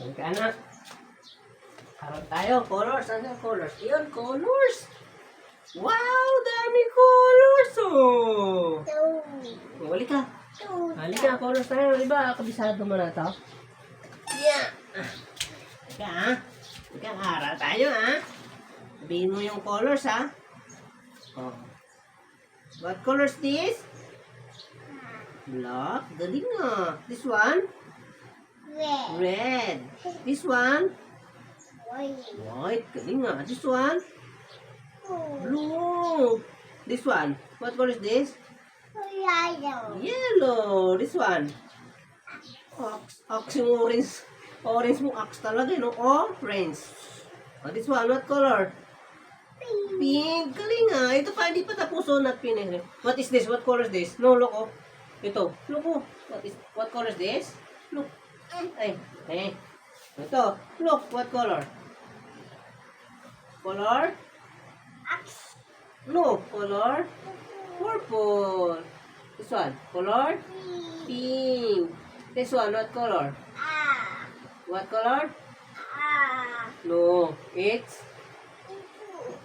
Halika anak. Harap tayo. Colors. Ano yung colors? Yun, colors. Wow, dami colors oh. Halika. Halika, colors tayo. Diba, kabisado mo na to? Yeah. Halika ha. Halika, harap tayo ha. Sabihin mo yung colors ha. Oh. What colors this? Black. Galing nga. This one? Red. This one? White. Galing nga. This one? Blue. This one? What color is this? Yellow. This one? Ox yung orange. Orange mo ox talaga, no? Orange. Oh, this one, what color? Pink. Galing nga. Ito pa, hindi pa tapos oh, not pink. What is this? What color is this? No, look oh. Ito. Look oh. What color is this? Look. Ay. Ito. Look. What color? Color? No. Color? Purple. This one. Color? Pink. This one. What color? What color? No. It's?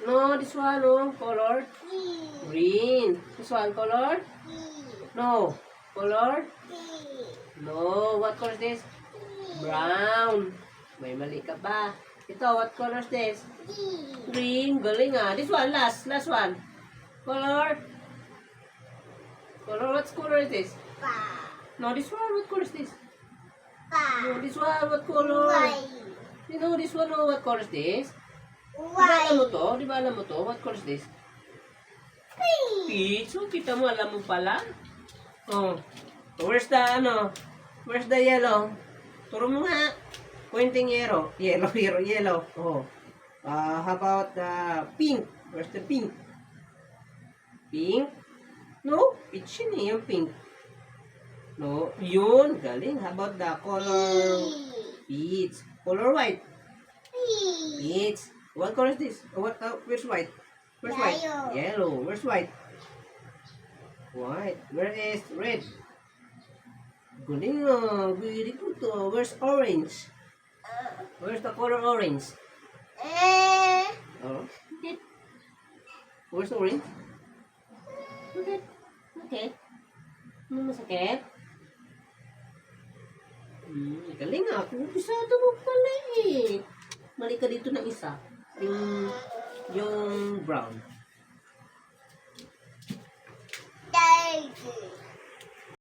No. This one. No. Color? Green. This one. Color? No. Color? No. What color is this? Brown. May mali ka ba? Ito, what color is this? Green. Galing ah. This one, last one. Color? Color, what color is this? No, this one, what color is this? No, this one, what color? You know, this one, what color is this? Di ba alam mo to? What color is this? Peach. So, kita mo, alam mo pala. Oh. Where's the yellow? Turo mo nga. Pointing yellow. Yellow. Oh. How about the pink? Where's the pink? Pink? No, peach yun eh, yung pink. No, yun. Galing. How about the color? Peach. Color white? Peach. What color is this? Where's white? Where's white? Yellow. Where's white? White. Where is red? Galing ah. Very good to. Where's orange? Where's the color orange? Oh. Where's orange? Okay. Ano masakit? Galing ah. Kumpisado mo pala eh. Mali ka dito ng isa. Yung brown.